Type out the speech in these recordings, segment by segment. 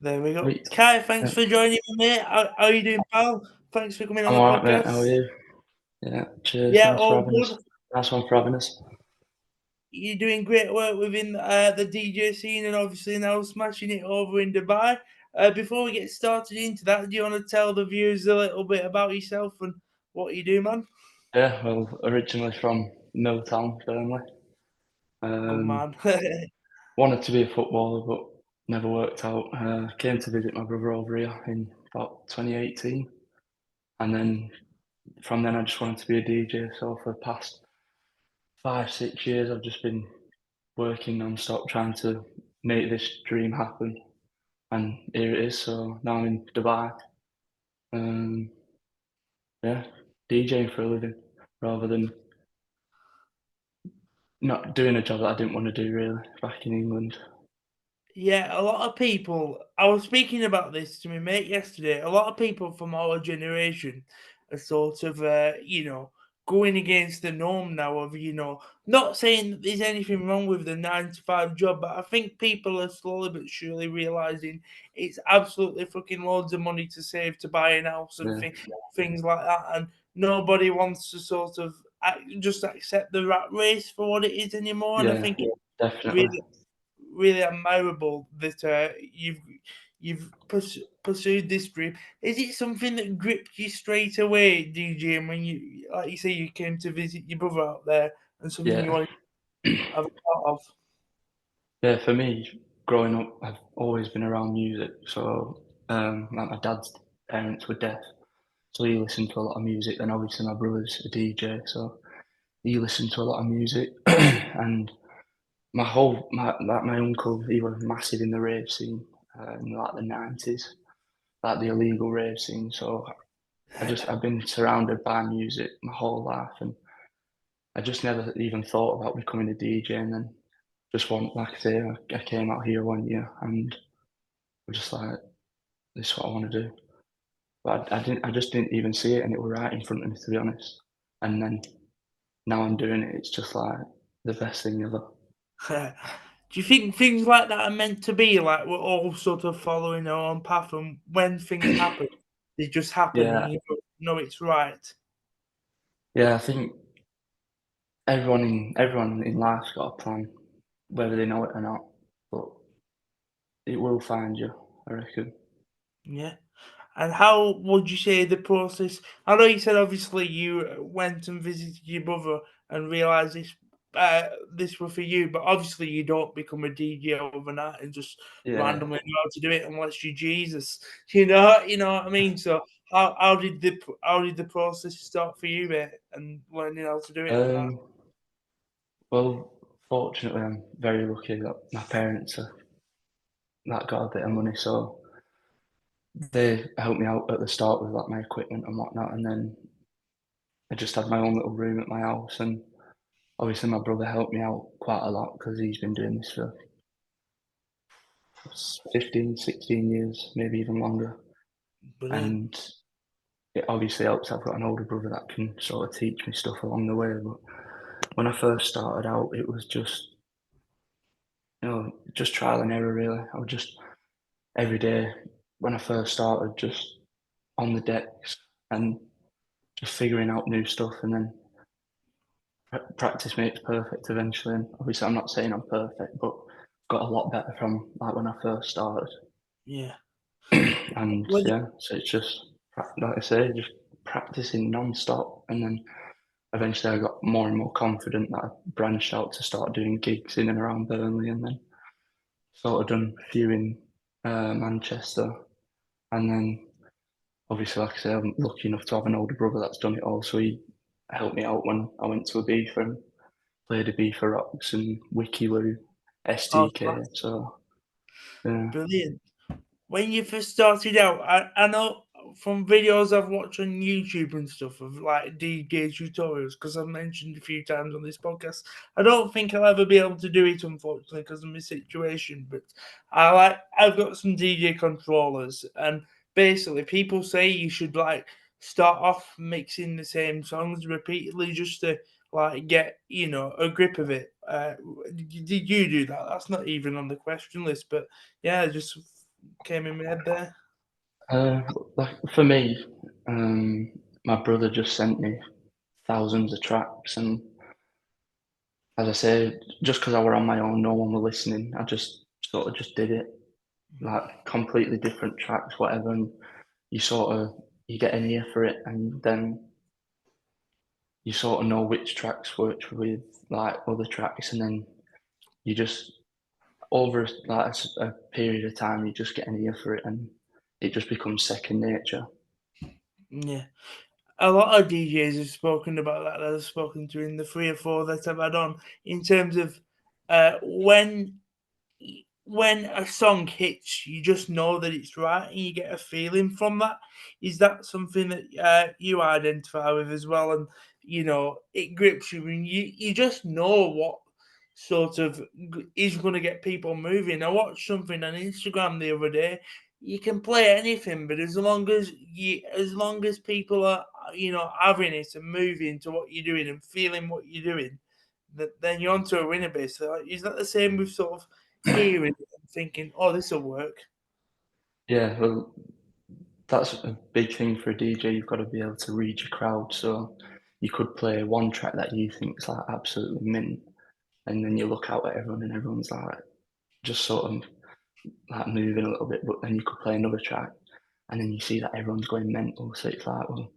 There we go. Sweet. Kai, thanks Yeah. for joining me, mate. How are you doing, pal? Thanks for coming on I'm the alright, mate. How are podcast. you? Yeah. Cheers. Yeah, Thanks for all having good. us. Nice one for having us. You're doing great work within the DJ scene and obviously now smashing it over in Dubai. Before we get started into that, do you want to tell the viewers a little bit about yourself and what you do, man? Yeah. Well, originally from Milltown, Burnley. Good Um, man. Wanted to be a footballer, but never worked out. Came to visit my brother over here in about 2018, and then from then I just wanted to be a DJ. So for the past 5, 6 years, I've just been working non-stop trying to make this dream happen, and here it is. So now I'm in Dubai. Um, yeah, DJing for a living rather than not doing a job that I didn't want to do really back in England. Yeah, a lot of people. I was speaking about this to my mate yesterday. A lot of people from our generation are sort of, going against the norm now. Of not saying that there's anything wrong with the 9 to 5 job, but I think people are slowly but surely realizing it's absolutely fucking loads of money to save to buy an house and Yeah, things like that, and nobody wants to sort of just accept the rat race for what it is anymore. And I yeah, think it's definitely. really really admirable that you've pursued this dream. Is it something that gripped you straight away, DJ? And when you, like you say, you came to visit your brother out there, and something you Yeah, wanted to have a part of? yeah. For me, growing up, I've always been around music. So, like my dad's parents were deaf, so he listened to a lot of music. And obviously, my brother's a DJ, so he listened to a lot of music. And my uncle, he was massive in the rave scene in like the 90s, like the illegal rave scene. So I've been surrounded by music my whole life, and I just never even thought about becoming a DJ. And then just like I say, I came out here one year, and I was just like, this is what I want to do. But I just didn't even see it, and it was right in front of me, to be honest. And then now I'm doing it. It's just like the best thing ever. Do you think things like that are meant to be? Like we're all sort of following our own path, and when things happen, they just happen, Yeah, and you know it's right. yeah. I think everyone in life's got a plan, whether they know it or not. But it will find you, I reckon. Yeah. And how would you say the process? I know you said obviously you went and visited your brother and realised this were for you, but obviously you don't become a DJ overnight and just Yeah. randomly know how to do it unless you're Jesus. You know what I mean. So how did the process start for you, mate, and learning how to do it and that? Um, well, fortunately, I'm very lucky that my parents are that got a bit of money, so they helped me out at the start with like my equipment and whatnot, and then I just had my own little room at my house, and obviously my brother helped me out quite a lot because he's been doing this for 15, 16 years, maybe even longer, Brilliant. and it obviously helps. I've got an older brother that can sort of teach me stuff along the way, but when I first started out, it was just just trial and error really. I would just every day when I first started, just on the decks and just figuring out new stuff, and then practice makes perfect eventually. And obviously, I'm not saying I'm perfect, but got a lot better from like when I first started. Yeah. And When yeah, so it's just like I say, just practicing non-stop, and then eventually I got more and more confident that I branched out to start doing gigs in and around Burnley, and then sort of done a few in Manchester, and then obviously, like I say, I'm lucky enough to have an older brother that's done it all, so he helped me out when I went to Ibiza and played Ibiza Rocks and Wikiloo, oh, STK. So yeah, brilliant. When you first started out, I know from videos I've watched on YouTube and stuff of like DJ tutorials, because I've mentioned a few times on this podcast. I don't think I'll ever be able to do it, unfortunately, because of my situation. But I've got some DJ controllers, and basically people say you should like start off mixing the same songs repeatedly just to like get a grip of it. Did you do that? That's not even on the question list, but yeah, just came in my head there? Uh, like for me, my brother just sent me thousands of tracks, and as I say, just because I were on my own, no one were listening. I just sort of just did it, like completely different tracks, whatever, and you sort of you get an ear for it, and then you sort of know which tracks work with like other tracks, and then you just over like a period of time, you just get an ear for it, and it just becomes second nature. Yeah. A lot of DJs have spoken about that I've spoken to in the 3 or 4 that I've had on, in terms of, when a song hits, you just know that it's right and you get a feeling from that. Is that something that you identify with as well? And it grips you, and you just know what sort of is going to get people moving. I watched something on Instagram the other day. You can play anything, but as long as people are having it and moving to what you're doing and feeling what you're doing, then you're onto a winner basically. Like, is that the same with sort of hearing it and thinking, "Oh, this will work"? Yeah, well, that's a big thing for a DJ. You've got to be able to read your crowd. So you could play one track that you think is like absolutely mint, and then you look out at everyone, and everyone's like just sort of like moving a little bit. But then you could play another track, and then you see that everyone's going mental. So it's like, well,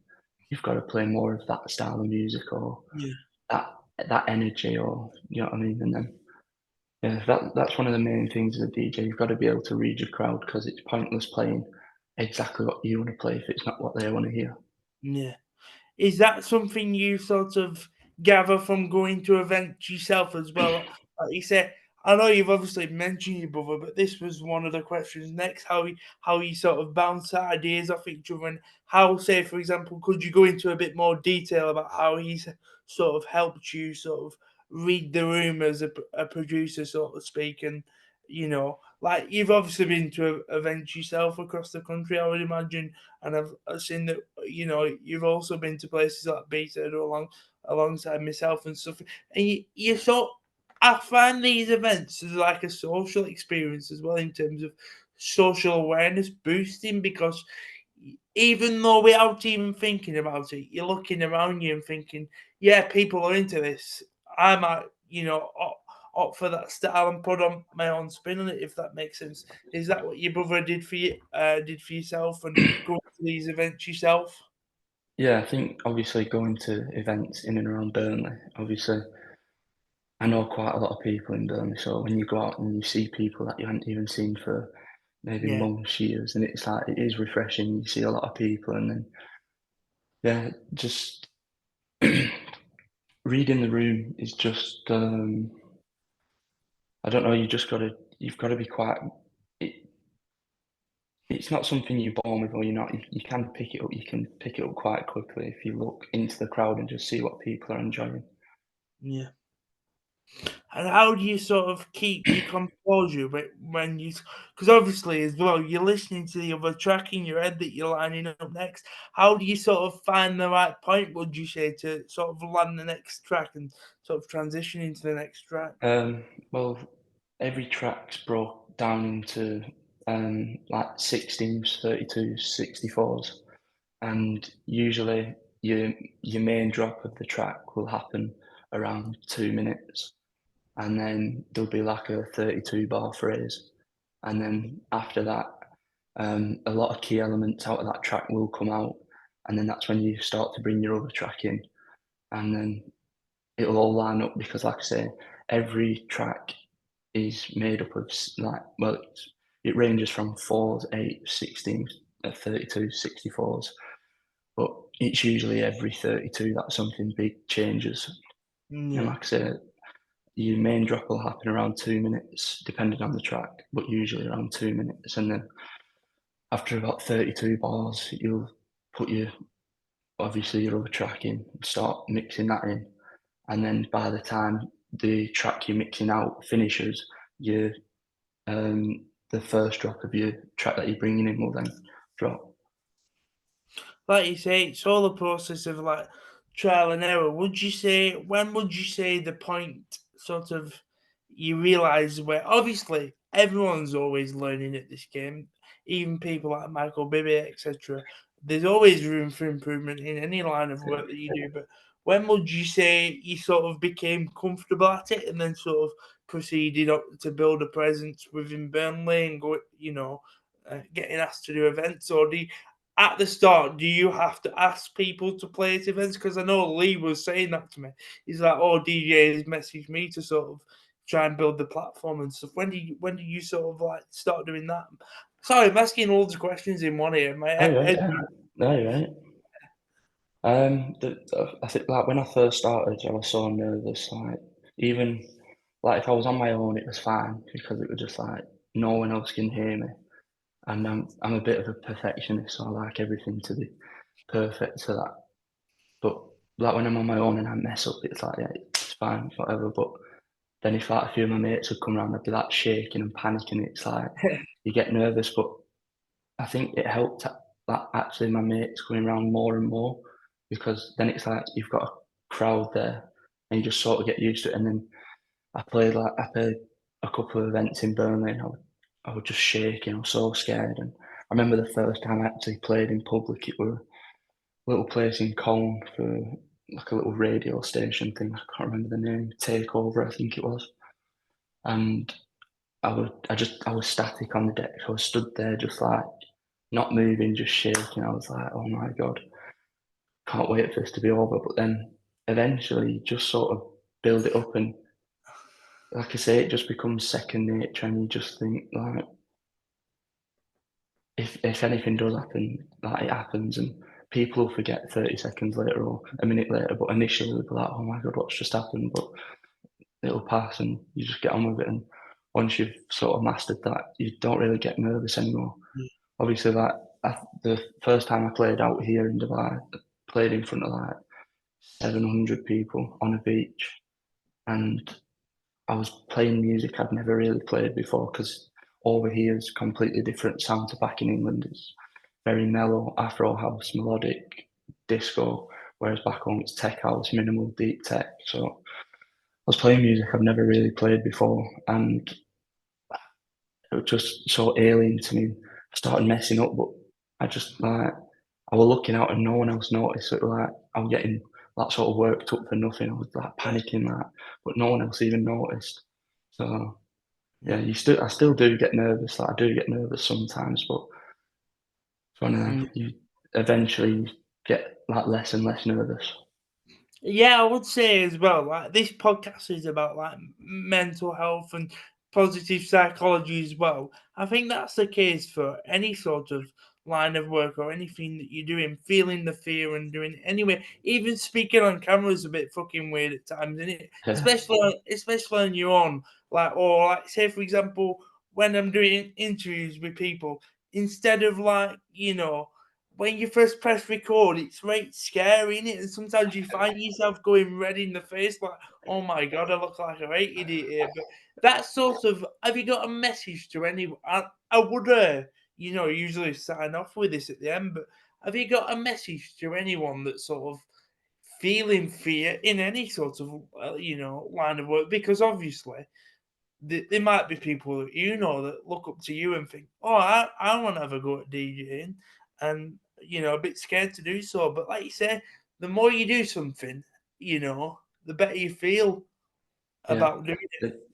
you've got to play more of that style of music or Yeah, that that energy, or you know what I mean. And then yeah, that's one of the main things as a DJ. You've got to be able to read your crowd because it's pointless playing exactly what you want to play if it's not what they want to hear. yeah. Is that something you sort of gather from going to events yourself as well? Like you said, I know you've obviously mentioned your brother, but this was one of the questions next. How you sort of bounce ideas off each other, and how, say, for example, could you go into a bit more detail about how he's sort of helped you sort of read the room as a producer, so to speak, and like you've obviously been to events yourself across the country, I would imagine, and I've seen that you've also been to places like Beta alongside myself and stuff, and you sort. I find these events as like a social experience as well, in terms of social awareness boosting, because even though without even thinking about it, you're looking around you and thinking, yeah, people are into this. I might, opt for that style and put on my own spin on it, if that makes sense. Is that what your brother did for you? Did for yourself, and going to these events yourself? Yeah, I think obviously going to events in and around Burnley, obviously I know quite a lot of people in Burnley, so when you go out and you see people that you hadn't even seen for maybe Yeah, months, years, and it's like it is refreshing. You see a lot of people, and then yeah, just reading the room is just I don't know. You've got to be quite. It, it's not something you're born with, or you're not. You can pick it up. You can pick it up quite quickly if you look into the crowd and just see what people are enjoying. yeah. And how do you sort of keep your composure when you, because obviously as well, you're listening to the other track in your head that you're lining up next. How do you sort of find the right point, would you say, to sort of land the next track and sort of transition into the next track? Um, well, every track's broke down into like 16s, 32s, 64s, and usually your main drop of the track will happen around 2 minutes, and then there'll be like a 32 bar phrase, and then after that, a lot of key elements out of that track will come out, and then that's when you start to bring your other track in, and then it'll all line up because, like I say, every track is made up of like, well, it ranges from 4s, 8s, 16s, 32s, 64s, but it's usually every 32 that something big changes. And Yeah. like I say, your main drop will happen around 2 minutes, depending on the track, but usually around 2 minutes. And then after about 32 bars, you'll put obviously your other track in, start mixing that in, and then by the time the track you're mixing out finishes, your the first drop of your track that you're bringing in will then drop. Like you say, it's all a process of like trial and error. When would you say the point sort of you realize where, obviously, everyone's always learning at this game, even people like Michael Bibby, etc. There's always room for improvement in any line of work that you do. But when would you say you sort of became comfortable at it and then sort of proceeded up to build a presence within Burnley and go, getting asked to do events? Or at the start, do you have to ask people to play at events? Because I know Lee was saying that to me. He's like, "Oh, DJ has messaged me to sort of try and build the platform and stuff." When do you sort of like start doing that? Sorry, I'm asking loads of questions in one here. Oh, yeah. No, you're right. I think like when I first started, I was so nervous. Like even like if I was on my own, it was fine because it was just like no one else can hear me, and I'm a bit of a perfectionist, so I like everything to be perfect to that. But like when I'm on my own and I mess up, it's like yeah, it's fine, whatever. But then if like a few of my mates would come around, I'd be like shaking and panicking. It's like you get nervous, but I think it helped that actually my mates coming around more and more because then it's like you've got a crowd there and you just sort of get used to it. And then I played a couple of events in Burnley and I was just shaking. I was so scared. And I remember the first time I actually played in public, it was a little place in Colne for like a little radio station thing. I can't remember the name, Takeover, I think it was. And I was static on the deck. So I stood there just like not moving, just shaking. I was like, oh my God, can't wait for this to be over. But then eventually you just sort of build it up and like I say, it just becomes second nature and you just think like if anything does happen, like it happens and people will forget 30 seconds later or a minute later, but initially they'll be like, oh my God, what's just happened? But it'll pass and you just get on with it. And once you've sort of mastered that, you don't really get nervous anymore. Obviously, the first time I played out here in Dubai, I played in front of like 700 people on a beach, and I was playing music I'd never really played before because over here is completely different sound to back in England. It's very mellow, Afro house, melodic, disco, whereas back home it's tech house, minimal, deep tech. So I was playing music I've never really played before, and it was just so alien to me. I started messing up, but I just like I was looking out and no one else noticed. So it was like I was getting that sort of worked up for nothing. I was like panicking that, but no one else even noticed. So yeah, I still do get nervous. Like I do get nervous sometimes, but it's one of them. You eventually get like less and less nervous. Yeah, I would say as well, like this podcast is about like mental health and positive psychology as well. I think that's the case for any sort of line of work or anything that you're doing, feeling the fear and doing it anyway. Even speaking on camera is a bit fucking weird at times, isn't it? Yeah, Especially when you're on, like, or like say for example, when I'm doing interviews with people, instead of like, when you first press record, it's right scary, is it? And sometimes you find yourself going red in the face, like, "Oh my God, I look like a right idiot here." But that sort of, have you got a message to anyone? I would, usually sign off with this at the end, but have you got a message to anyone that's sort of feeling fear in any sort of, line of work? Because obviously, there might be people that that look up to you and think, "Oh, I want to have a go at DJing," and a bit scared to do so. But like you say, the more you do something, the better you feel yeah. about doing it.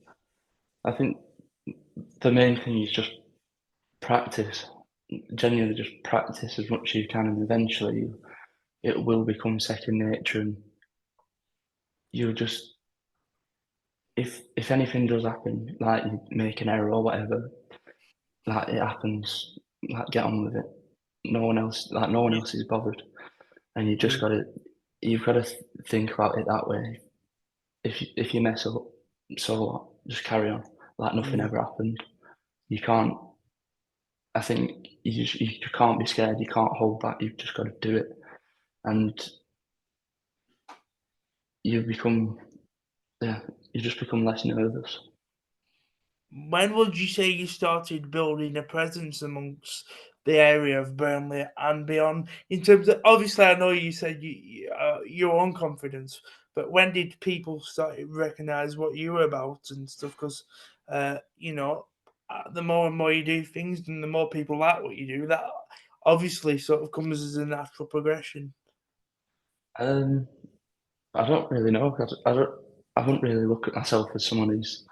I think the main thing is just practice. Genuinely, just practice as much as you can, and eventually it will become second nature. And you'll just, if anything does happen, like you make an error or whatever, like it happens, like get on with it. No one Yeah, else is bothered, and yeah, you've got to think about it that way. If you mess up, so what? Just carry on, like nothing yeah. ever happened. You can't. I think you can't be scared. You can't hold back. You've just got to do it, and you become yeah. You just become less nervous. When would you say you started building a presence amongst the area of Burnley and beyond? In terms of, obviously, I know you said your own confidence, but when did people start to recognise what you were about and stuff? Because, uh, you know, the more and more you do things, and the more people like what you do, that obviously sort of comes as a natural progression. Um, I don't really know 'cause I wouldn't really look at myself as someone who's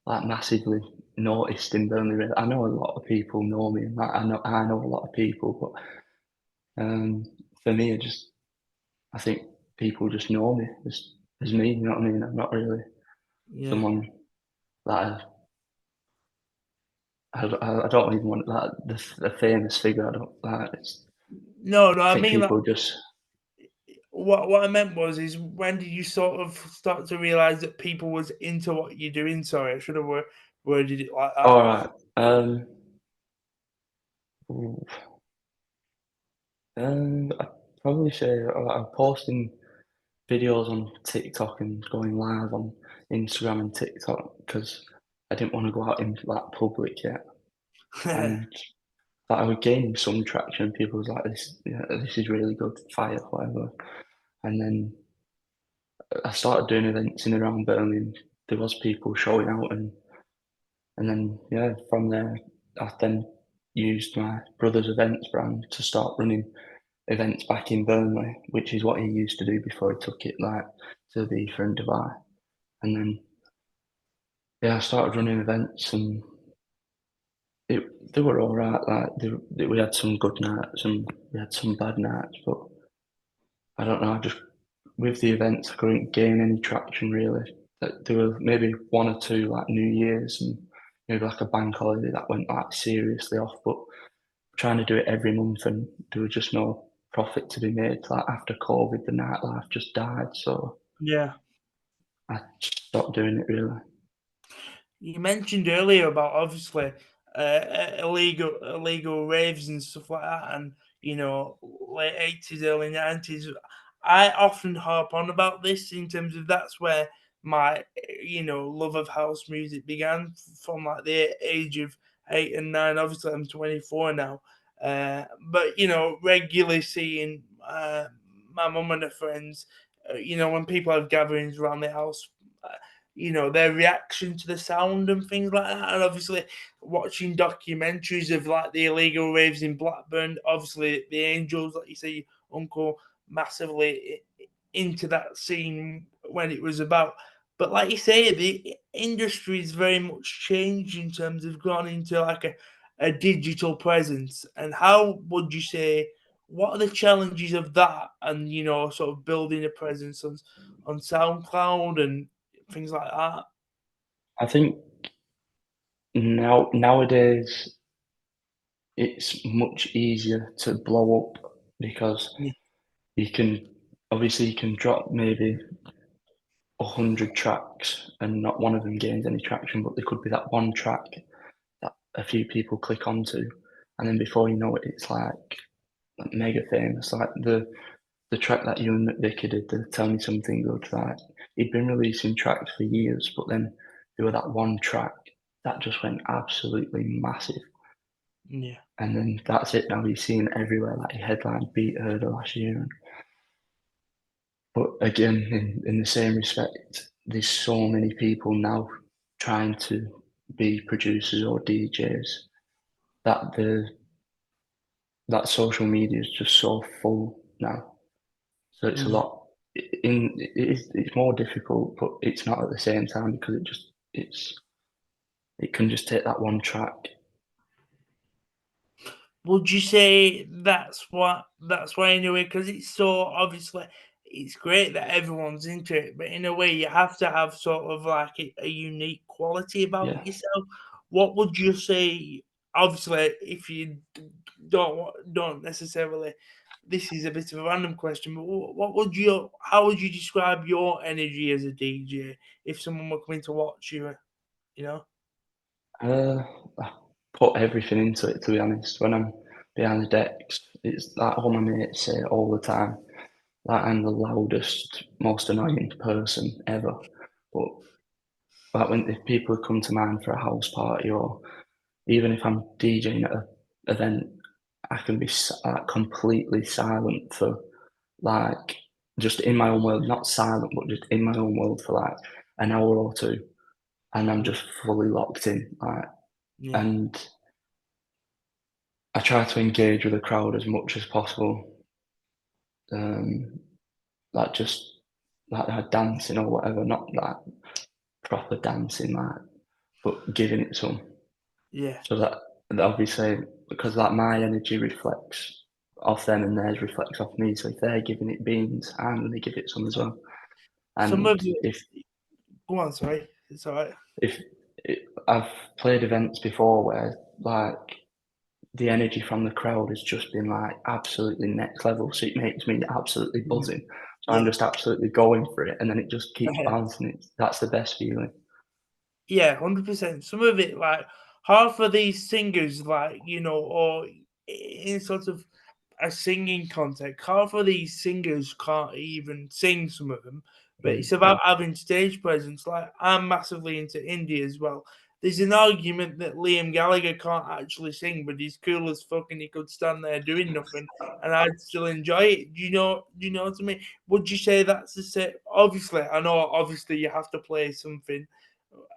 like massively noticed in Burnley. Really, I know a lot of people know me, and like, I know a lot of people, but for me, I think people just know me as me. You know what I mean? I'm not really Yeah. someone that I don't even want like the famous figure. I don't like. No, no, I I think mean, like, people just. what I meant was, is when did you sort of start to realize that people was into what you're doing? Sorry, I should have worded it like that. All right. Ooh, I'd probably say I'm posting videos on TikTok and going live on Instagram and TikTok because I didn't want to go out in like public yet. And that I was gaining some traction. People was like, "This, yeah, this is really good, fire, whatever." And then I started doing events in and around Burnley, and there was people showing out, and then yeah, from there, I then used my brother's events brand to start running events back in Burnley, which is what he used to do before he took it like to the Ibiza and Dubai. And then yeah, I started running events, and they were all right. Like we had some good nights and we had some bad nights, but I don't know. I just with the events, I couldn't gain any traction really. There were maybe one or two like New Year's and maybe like a bank holiday that went like seriously off, but trying to do it every month and there was just no profit to be made. Like after COVID, the nightlife just died, so Yeah. I just stopped doing it really. You mentioned earlier about obviously illegal raves and stuff like that, and late 80s, early 90s. I often harp on about this in terms of that's where my love of house music began from like the age of 8 and 9. Obviously, I'm 24 now, but regularly seeing my mum and her friends. When people have gatherings around the house, uh, their reaction to the sound and things like that. And obviously, watching documentaries of like the illegal raves in Blackburn, obviously, the Angels, like you say, uncle, massively into that scene when it was about. But like you say, the industry's very much changed in terms of gone into like a digital presence. And how would you say, what are the challenges of that, and sort of building a presence on SoundCloud and things like that? I think nowadays it's much easier to blow up because Yeah, you can you can drop maybe 100 tracks and not one of them gains any traction, but there could be that one track that a few people click onto, and then before you know it, it's like mega famous. Like the track that you and Vicky did, the Tell Me Something Good, like he'd been releasing tracks for years, but then there were that one track that just went absolutely massive. yeah, And then that's it now. You're seeing it everywhere, like he headlined Beat Herder last year. But again, in the same respect, there's so many people now trying to be producers or DJs that that social media is just so full now. So it's a yeah. lot. It's more difficult, but it's not at the same time because it can just take that one track. Would you say that's why in a way, because it's so obviously it's great that everyone's into it, but in a way you have to have sort of like a unique quality about Yeah. yourself. What would you say? Obviously, if you don't necessarily, this is a bit of a random question, but what would you? How would you describe your energy as a DJ if someone were coming to watch you? You know. Uh, I put everything into it, to be honest. When I'm behind the decks, it's like all my mates say all the time. Like I'm the loudest, most annoying person ever. But like when if people come to mind for a house party or even if I'm DJing at an event, I can be like completely silent for like just in my own world, not silent, but just in my own world for like an hour or two, and I'm Yeah. just fully locked in. Like Yeah. and I try to engage with the crowd as much as possible. Um, like just like dancing or whatever, not like proper dancing, like, but giving it some. Yeah. So that obviously, because like my energy reflects off them and theirs reflects off me. So if they're giving it beans, I'm going to give it some as well. Some And of it. Go on. Sorry. It's all right. if I've played events before where like the energy from the crowd has just been like absolutely next level, so it makes me absolutely Mm. buzzing. So I'm Yeah. just absolutely going for it, and then it just keeps bouncing. That's the best feeling. Yeah, 100%. Some of it, like half of these singers, like or in sort of a singing context, half of these singers can't even sing. Some of them, but Mm. it's about having stage presence. Like I'm massively into indie as well. There's an argument that Liam Gallagher can't actually sing, but he's cool as fuck and he could stand there doing nothing, and I'd still enjoy it. Do you know? Do you know what I mean? Would you say that's the same? Obviously, I know. Obviously, you have to play something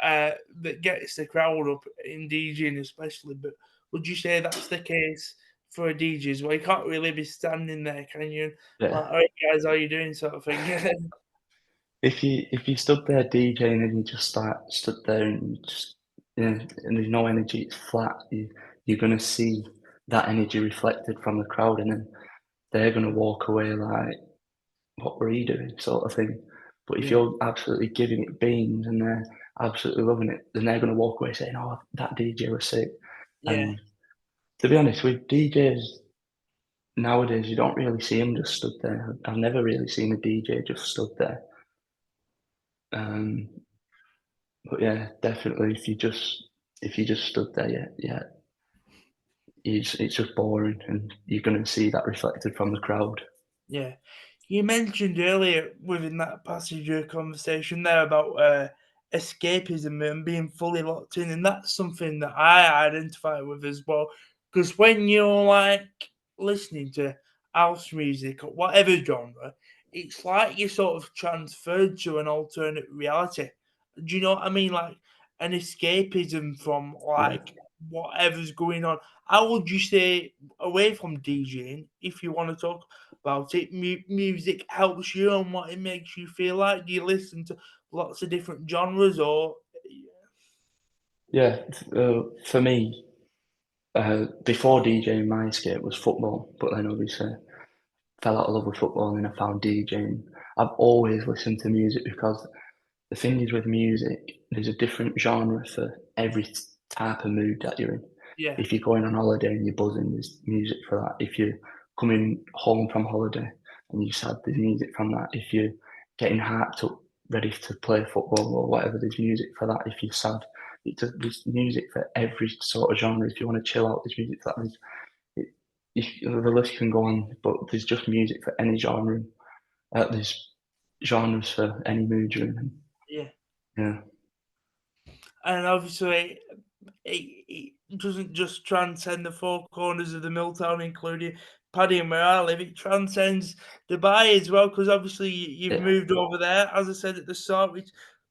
that gets the crowd up in DJing, especially. But would you say that's the case for a DJ as well? You can't really be standing there, can you? Like, Yeah. all right, guys, how you doing, sort of thing. If you stood there DJing and you just stood there and you just and there's no energy, it's flat. You're gonna see that energy reflected from the crowd, and then they're gonna walk away like, "What were you doing?" sort of thing. But if Yeah, you're absolutely giving it beans and they're absolutely loving it, then they're gonna walk away saying, "Oh, that DJ was sick." yeah, And to be honest, with DJs nowadays, you don't really see them just stood there. I've never really seen a DJ just stood there. Um, but yeah, definitely if you just stood there, yeah, it's just boring, and you're gonna see that reflected from the crowd. yeah. You mentioned earlier within that passage of conversation there about escapism and being fully locked in, and that's something that I identify with as well. Because when you're like listening to house music or whatever genre, it's like you're sort of transferred to an alternate reality. Do you know what I mean? Like an escapism from Yeah. like whatever's going on. How would you say away from DJing, if you want to talk about it, music helps you and what it makes you feel like? Do you listen to lots of different genres or Yeah, for me, before DJing, my escape was football, but then obviously fell out of love with football and then I found DJing. I've always listened to music because the thing is with music, there's a different genre for every type of mood that you're in. yeah, If you're going on holiday and you're buzzing, there's music for that. If you're coming home from holiday and you're sad, there's music from that. If you're getting hyped up, ready to play football or whatever, there's music for that. If you're sad, there's music for every sort of genre. If you want to chill out, there's music for that. It, the list can go on, but there's just music for any genre. There's genres for any mood you're in. yeah. Yeah, And obviously it doesn't just transcend the four corners of the Milltown, including Paddy and where I live. It transcends Dubai as well, because obviously you've yeah. moved over there. As I said at the start, we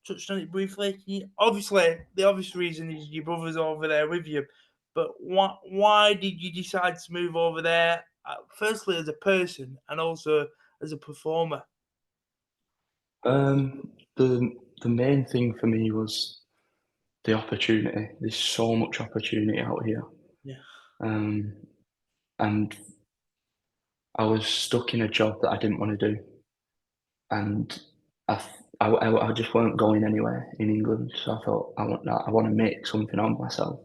touched on it briefly. Obviously, the obvious reason is your brother's over there with you. But why did you decide to move over there? Firstly, as a person, and also as a performer. The main thing for me was the opportunity. There's so much opportunity out here, Yeah, um, and I was stuck in a job that I didn't want to do, and I just weren't going anywhere in England. So I thought I want to make something of myself.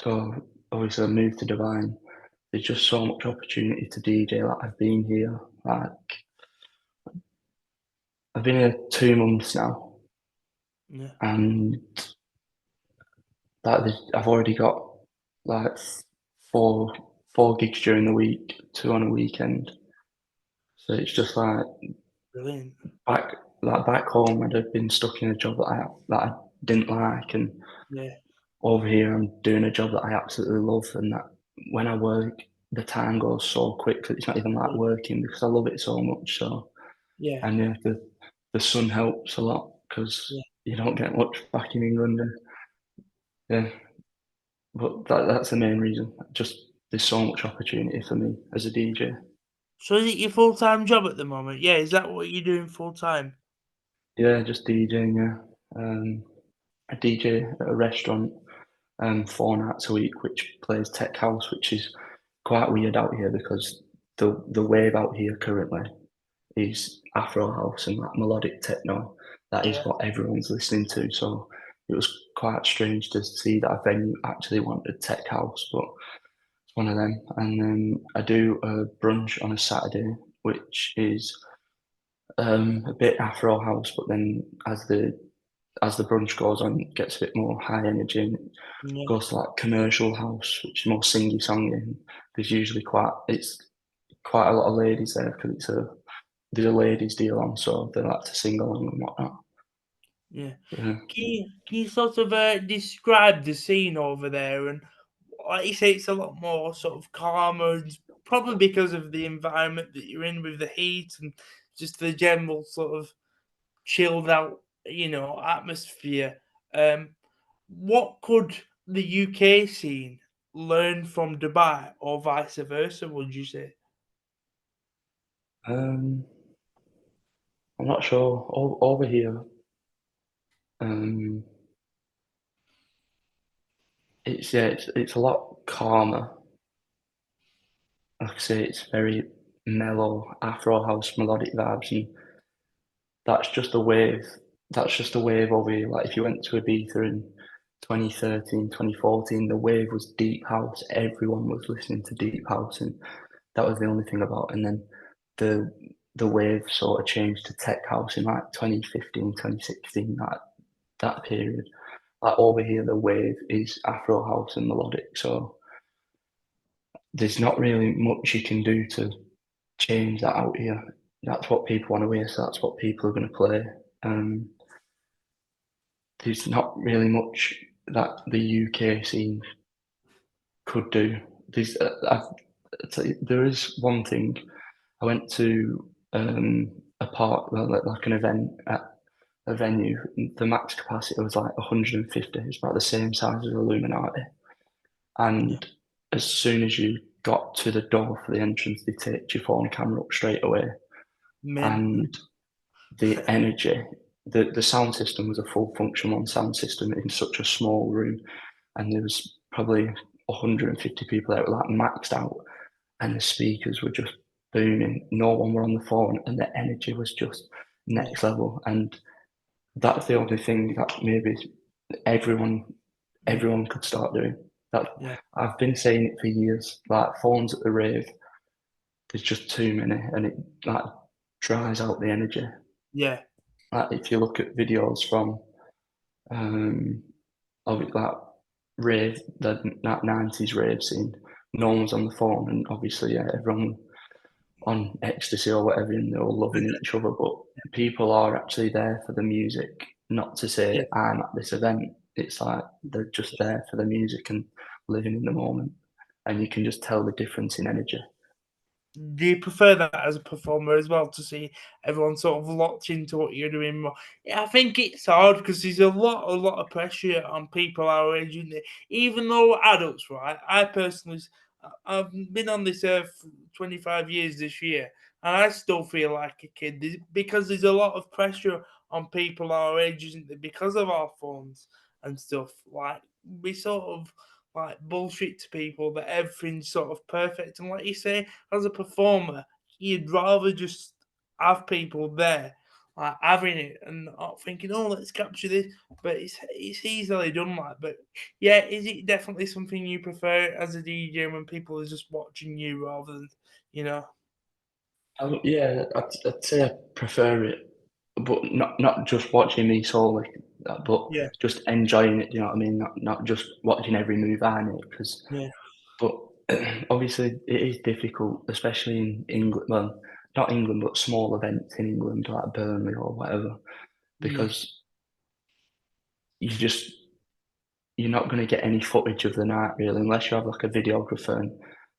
So obviously I moved to Dubai. And there's just so much opportunity to DJ. Like I've been here, like I've been here 2 months now, yeah, and I've already got like four four gigs during the week, two on a weekend. So it's just brilliant. back back home, I'd have been stuck in a job that I didn't like, and Yeah, over here I'm doing a job that I absolutely love, and that when I work, the time goes so quick that it's not even like yeah, working because I love it so much. So yeah, and yeah, the sun helps a lot because yeah. you don't get much back in England. And, yeah, but that's the main reason. Just there's so much opportunity for me as a DJ. So is it your full-time job at the moment? Yeah, is that what you're doing full-time? Yeah, just DJing. Yeah, I DJ at a restaurant 4 nights a week, which plays tech house, which is quite weird out here because the wave out here currently is Afro house and like melodic techno. That is Yeah, what everyone's listening to. So it was quite strange to see that a venue actually wanted tech house, but it's one of them. And then I do a brunch on a Saturday, which is a bit Afro house, but then as the brunch goes on, it gets a bit more high energy and it yeah, goes to like commercial house, which is more singy songy. And there's usually it's quite a lot of ladies there because there's a ladies deal on, so they like to sing along and whatnot. yeah. Yeah. Can you sort of describe the scene over there? And like you say, it's a lot more sort of calmer, and probably because of the environment that you're in with the heat and just the general sort of chilled out, atmosphere. Um, what could the UK scene learn from Dubai, or vice versa? Would you say? Um, I'm not sure. Over here, um, it's a lot calmer. Like I say, it's very mellow Afro house melodic vibes, and that's just a wave. That's just a wave over here. Like if you went to Ibiza in 2013, 2014, the wave was deep house. Everyone was listening to deep house, and that was the only thing about. And then the the wave sort of changed to tech house in like 2015, 2016, that period. Like over here, the wave is Afro house and melodic. So there's not really much you can do to change that out here. That's what people want to hear, so that's what people are going to play. Um, there's not really much that the UK scene could do. I'd say there is one thing. I went to a park, well, like an event at a venue. The max capacity was like 150. It's about the same size as Illuminati. Yeah, And as soon as you got to the door for the entrance, they take your phone camera up straight away. men. And the energy, the sound system was a full function one sound system in such a small room, and there was probably 150 people that were like maxed out, and the speakers were just booming. No one were on the phone, and the energy was just Yeah, next level. And that's the only thing that maybe everyone yeah, everyone could start doing. That yeah, I've been saying it for years. Like phones at the rave, there's just too many, and it like dries out the energy. yeah, Like if you look at videos from um of it, like rave, that 90s rave scene, no one's on the phone, and obviously yeah, everyone on ecstasy or whatever, and they're all loving each other. But people are actually there for the music, not to say yeah. I'm at this event. It's like they're just there for the music and living in the moment, and you can just tell the difference in energy. Do you prefer that as a performer as well, to see everyone sort of locked into what you're doing more? Yeah, I think it's hard because there's a lot of pressure on people our age, isn't there? Even though adults, right? I personally, I've been on this earth for 25 years this year, and I still feel like a kid because there's a lot of pressure on people our age, isn't there? Because of our phones and stuff. Like we sort of like bullshit to people that everything's sort of perfect, and like you say, as a performer, you'd rather just have people there, like having it and not thinking, "Oh, let's capture this." But it's easily done, like. But yeah, is it definitely something you prefer as a DJ when people are just watching you rather than, you know? Yeah, I'd say I prefer it, but not just watching me solely, but Yeah, just enjoying it. Do you know what I mean? Not just watching every move I make, because yeah, but obviously it is difficult, especially in England. Well, not England, but small events in England like Burnley or whatever, yeah, because you just you're not going to get any footage of the night really, unless you have like a videographer,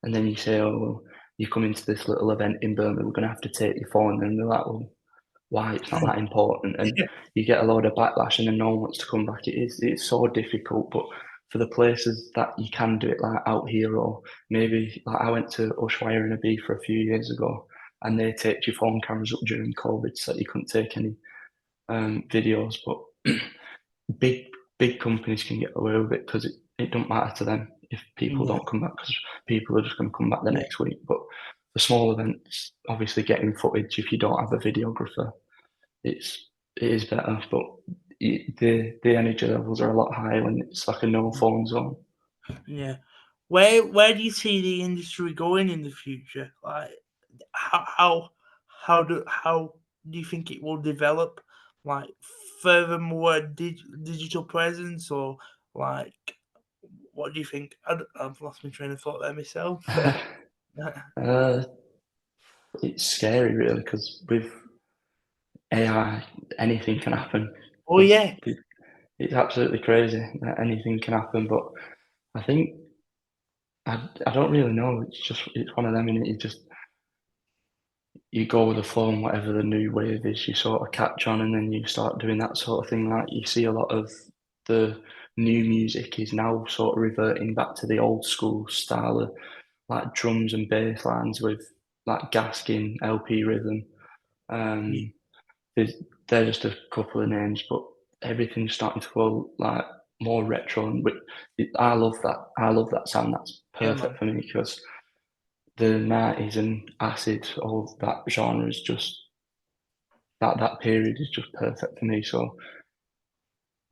and then you say, oh, well, you come into this little event in Burnley, we're going to have to take your phone, and they're like, well, why? It's not that important, and yeah, you get a load of backlash, and then no one wants to come back. It's so difficult, but for the places that you can do it, like out here, or maybe like I went to Ushuaia in Ibiza a few years ago, and they taped your phone cameras up during COVID so that you couldn't take any videos. But big big companies can get away with it because it don't matter to them if people Yeah, don't come back, because people are just going to come back the yeah, next week. But for small events, obviously getting footage if you don't have a videographer, it is better. But the energy levels are a lot higher when it's like a no phone zone. yeah. Where do you see the industry going in the future? Like, how do you think it will develop? Like, furthermore, digital presence, or like, what do you think? I've lost my train of thought there myself. uh, it's scary really, because with AI anything can happen. Oh Because yeah, it's absolutely crazy that anything can happen. But I think I don't really know. It's one of them, and you go with the flow, and whatever the new wave is, you sort of catch on, and then you start doing that sort of thing. Like you see a lot of the new music is now sort of reverting back to the old school style of like drums and bass lines with like gasking, LP rhythm. yeah, Um, there's, they're just a couple of names, but everything's starting to go like more retro, and I love that. I love that sound. That's yeah, perfect man. for me because the 90s and acid, all that genre is just that period is just perfect for me. So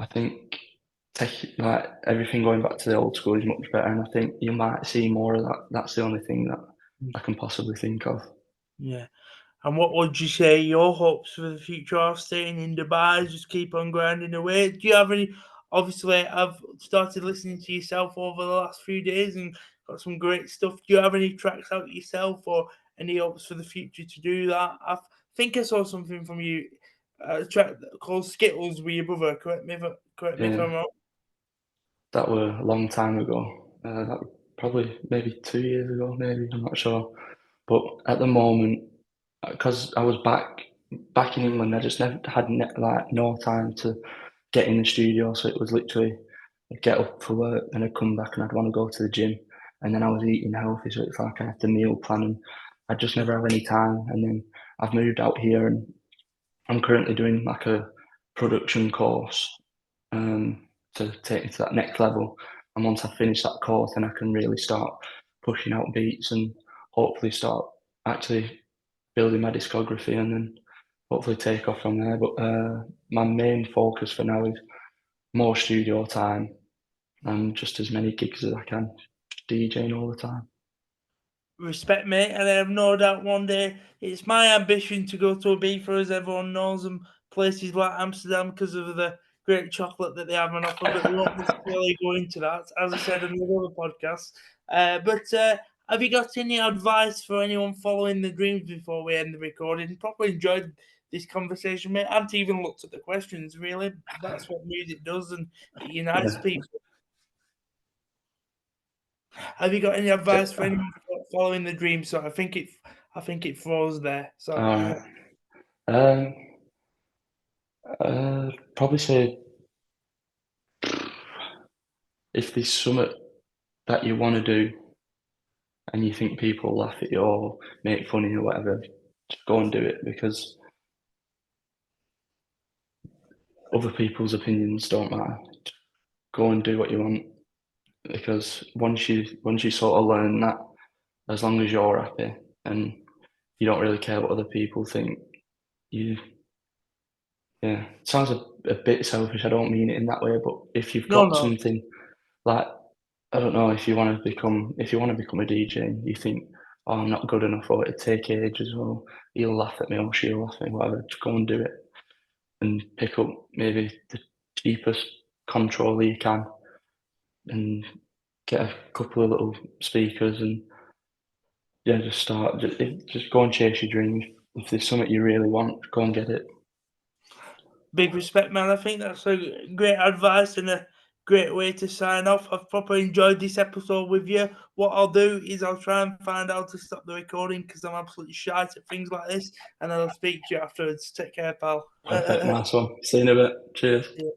I think like everything going back to the old school is much better, and I think you might see more of that. That's the only thing that I can possibly think of. Yeah. And what would you say your hopes for the future are? Staying in Dubai, just keep on grinding away. Do you have any? Obviously, I've started listening to yourself over the last few days and got some great stuff. Do you have any tracks out yourself or any hopes for the future to do that? I think I saw something from you, a track called Skittles with your brother. Correct me if Yeah, I'm wrong. that were a long time ago. That were probably maybe 2 years ago, maybe I'm not sure. But at the moment, because I was back in England, I just never had like no time to get in the studio. So it was literally I'd get up for work, and I'd come back and I'd want to go to the gym, and then I was eating healthy, so it's like I had to meal plan, and I just never have any time. And then I've moved out here, and I'm currently doing like a production course to take me to that next level. And once I finish that course, then I can really start pushing out beats and hopefully start actually building my discography, and then hopefully take off from there. But my main focus for now is more studio time and just as many gigs as I can, just DJing all the time. Respect, mate, and I have no doubt one day it's my ambition to go to Ibiza, as everyone knows, and places like Amsterdam because of the great chocolate that they have on offer. But we won't necessarily go into that, as I said on the other podcast. But have you got any advice for anyone following the dreams before we end the recording? Probably enjoyed this conversation, mate. I haven't even looked at the questions, really. That's what music does, and it unites Yeah. people. Have you got any advice for anyone following the dream? So I think it froze there. So All right. Um, probably say if there's something that you want to do and you think people laugh at you or make fun of you or whatever, just go and do it, because other people's opinions don't matter. Just go and do what you want, because once you sort of learn that, as long as you're happy and you don't really care what other people think, you yeah. It sounds a bit selfish. I don't mean it in that way, but if you've no, got no, something like, I don't know, if you want to become a DJ, and you think, oh, I'm not good enough, or it'd take ages, or he'll laugh at me, or she'll laugh at me, whatever, just go and do it, and pick up maybe the cheapest controller you can, and get a couple of little speakers, and yeah, just start. Just go and chase your dreams. If there's something you really want, go and get it. big respect, man. I think that's a great advice and a great way to sign off. I've properly enjoyed this episode with you. What I'll do is I'll try and find out to stop the recording because I'm absolutely shite at things like this, and I'll speak to you afterwards. Take care, pal. Perfect, nice one. See you in a bit. Cheers. Yeah.